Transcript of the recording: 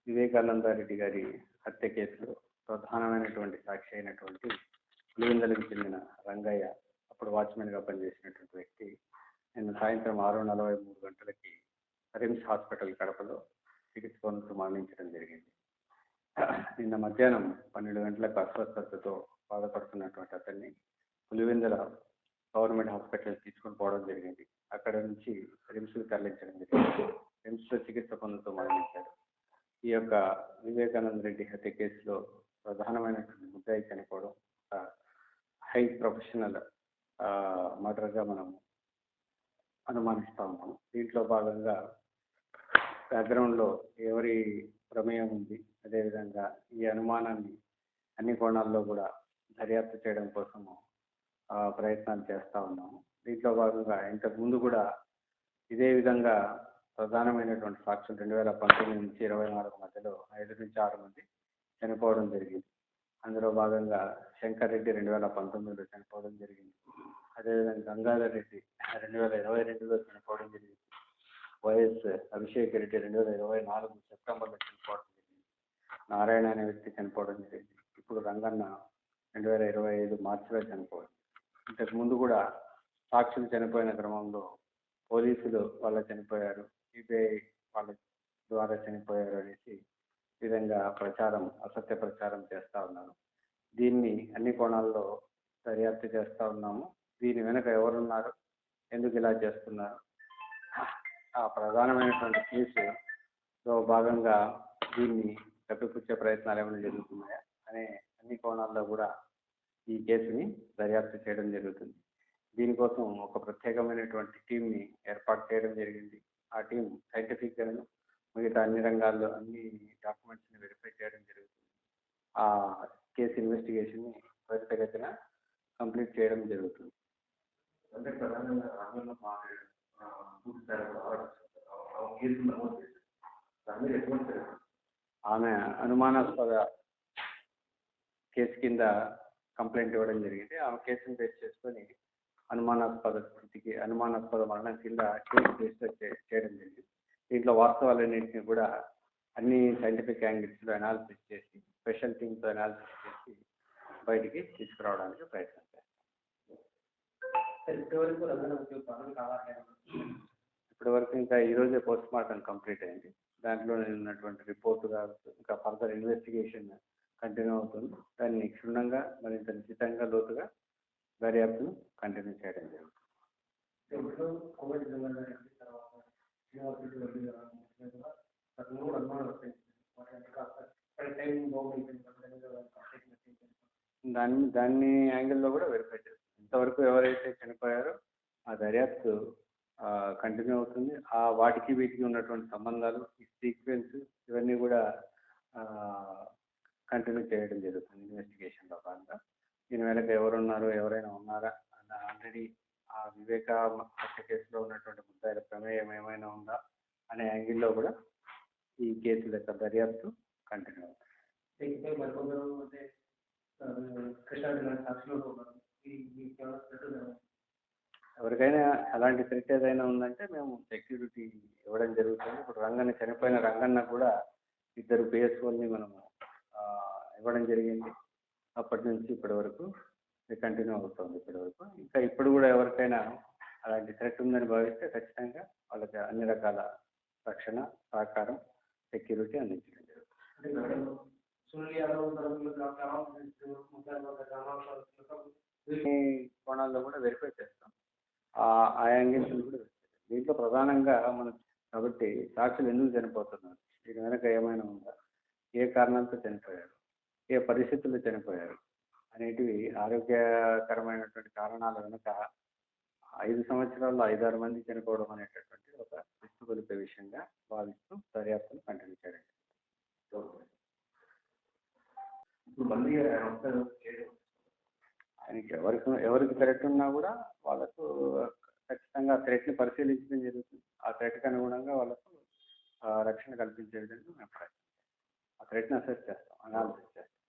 వివేకానంద రెడ్డి గారి హత్య కేసులో ప్రధానమైనటువంటి సాక్షి అయినటువంటి పులివెందులకు చెందిన రంగయ్య, అప్పుడు వాచ్మెన్గా పనిచేసినటువంటి వ్యక్తి, నిన్న సాయంత్రం 6:43 గంటలకి రిమ్స్ హాస్పిటల్ కడపలో చికిత్స పొందుతూ మరణించడం జరిగింది. నిన్న మధ్యాహ్నం 12 గంటలకు అస్వస్థతతో బాధపడుతున్నటువంటి అతన్ని పులివెందుల గవర్నమెంట్ హాస్పిటల్ తీసుకొని పోవడం జరిగింది. అక్కడ నుంచి రిమ్స్కి తరలించడం జరిగింది. రిమ్స్లో చికిత్స పొందుతూ మరణించారు. ఈ యొక్క వివేకానంద రెడ్డి హత్య కేసులో ప్రధానమైనటువంటి ముద్దాయి చనిపోవడం హై ప్రొఫెషనల్ మర్డర్గా మనం అనుమానిస్తూ ఉన్నాం. దీంట్లో భాగంగా బ్యాక్గ్రౌండ్లో ఎవరి ప్రమేయం ఉంది, అదేవిధంగా ఈ అనుమానాన్ని అన్ని కోణాల్లో కూడా దర్యాప్తు చేయడం కోసము ప్రయత్నాలు చేస్తూ ఉన్నాము. దీంట్లో భాగంగా ఇంతకు ముందు కూడా ఇదే విధంగా ప్రధానమైనటువంటి సాక్షులు 2019 నుంచి 24 మధ్యలో 5 నుంచి 6 మంది చనిపోవడం జరిగింది. అందులో భాగంగా శంకర్ రెడ్డి 2019లో చనిపోవడం జరిగింది. అదేవిధంగా గంగాధర్ రెడ్డి 2022లో చనిపోవడం జరిగింది. వైఎస్ అభిషేక్ రెడ్డి 2024 సెప్టెంబర్లో చనిపోవడం జరిగింది. నారాయణ అనే వ్యక్తి చనిపోవడం జరిగింది. ఇప్పుడు రంగన్న 2025 మార్చిలో చనిపోవడం. ఇంతకు ముందు కూడా సాక్షులు చనిపోయిన క్రమంలో పోలీసులు వాళ్ళ చనిపోయారు, సిబిఐ వాళ్ళ ద్వారా చనిపోయారు అనేసి విధంగా అసత్య ప్రచారం చేస్తూ ఉన్నారు. దీన్ని అన్ని కోణాల్లో దర్యాప్తు చేస్తూ ఉన్నాము. దీని వెనుక ఎవరున్నారు, ఎందుకు ఇలా చేస్తున్నారు, ఆ ప్రధానమైనటువంటి కేసులో భాగంగా దీన్ని కప్పిపుచ్చే ప్రయత్నాలు ఏమైనా జరుగుతున్నాయా అనే అన్ని కోణాల్లో కూడా ఈ కేసుని దర్యాప్తు చేయడం జరుగుతుంది. దీనికోసం ఒక ప్రత్యేకమైనటువంటి టీంని ఏర్పాటు చేయడం జరిగింది. ఆ టీం సైంటిఫిక్గాను మిగతా అన్ని రంగాల్లో అన్ని డాక్యుమెంట్స్ని వెరిఫై చేయడం జరుగుతుంది. ఆ కేసు ఇన్వెస్టిగేషన్ని త్వరితగతిన కంప్లీట్ చేయడం జరుగుతుంది. అంటే ప్రధానంగా ఆమె అనుమానాస్పద కేసు కింద కంప్లైంట్ ఇవ్వడం జరిగింది. ఆమె కేసును బేస్ చేసుకొని అనుమానాస్పద మరణం కింద కేసు రిజిస్టర్ చేయడం జరిగింది. దీంట్లో వాస్తవాలన్నింటినీ కూడా అన్ని సైంటిఫిక్ యాంగిల్స్లో అనాలిసిస్ చేసి స్పెషల్ టీమ్తో అనాలిసిస్ చేసి బయటికి తీసుకురావడానికి ప్రయత్నం చేస్తాం. ఇప్పటివరకు ఇంకా ఈరోజే పోస్ట్ మార్టం కంప్లీట్ అయింది. దాంట్లో ఉన్నటువంటి రిపోర్టుగా ఇంకా ఫర్దర్ ఇన్వెస్టిగేషన్ కంటిన్యూ అవుతుంది. దాన్ని క్షుణ్ణంగా మరింత నిశ్చితంగా లోతుగా దర్యాప్తును కంటిన్యూ చేయడం జరుగుతుంది. దాన్ని యాంగిల్లో కూడా వెరిఫై చేస్తాం. ఇంతవరకు ఎవరైతే చనిపోయారో ఆ దర్యాప్తు కంటిన్యూ అవుతుంది. వాటికి వీటికి ఉన్నటువంటి సంబంధాలు, ఈ సీక్వెన్స్ ఇవన్నీ కూడా కంటిన్యూ చేయడం జరుగుతుంది ఇన్వెస్టిగేషన్లో భాగంగా. దీని వెనక ఎవరున్నారు, ఎవరైనా ఉన్నారా అన్న ఆల్రెడీ ఆ వివేక హత్య కేసులో ఉన్నటువంటి ముద్దాయిల ప్రమేయం ఏమైనా ఉందా అనే యాంగిల్లో కూడా ఈ కేసుల యొక్క దర్యాప్తు కంటిన్యూ అవుతుంది. ఎవరికైనా అలాంటి థ్రెట్ ఏదైనా ఉందంటే మేము సెక్యూరిటీ ఇవ్వడం జరుగుతుంది. ఇప్పుడు చనిపోయిన రంగన్న కూడా 2 PSOల్ని మనము ఇవ్వడం జరిగింది. అప్పటి నుంచి ఇప్పటి వరకు కంటిన్యూ అవుతుంది. ఇంకా ఇప్పుడు కూడా ఎవరికైనా అలాంటి థ్రెట్ ఉందని భావిస్తే ఖచ్చితంగా వాళ్ళకి అన్ని రకాల రక్షణ, సహకారం, సెక్యూరిటీ అందించడం జరుగుతుంది. ఈ కోణాల్లో కూడా వెరిఫై చేస్తాం. ఆ యాంగిల్స్ కూడా దీంట్లో ప్రధానంగా మనం కాబట్టి సాక్షులు ఎందుకు చనిపోతున్నారు, దీని వెనక ఏమైనా ఉందా, ఏ కారణాలతో చనిపోయారు, ఏ పరిస్థితుల్లో చనిపోయారు అనేటివి ఆరోగ్యకరమైనటువంటి కారణాల వెనుక 5 సంవత్సరాల్లో 5-6 మంది చనిపోవడం అనేటటువంటి ఒక విస్తుగొలిపే విషయంగా భావిస్తూ దర్యాప్తును కంటిన్యూ చేయడం. ఆయనకి ఎవరికి థ్రెట్ ఉన్నా కూడా వాళ్ళకు ఖచ్చితంగా ఆ థ్రెట్ని పరిశీలించడం జరుగుతుంది. ఆ థ్రెట్కి అనుగుణంగా వాళ్ళకు రక్షణ కల్పించే విధంగా మేము ఆ థ్రెట్ని అసెస్ చేస్తాం, అనాలిసిస్ చేస్తాం.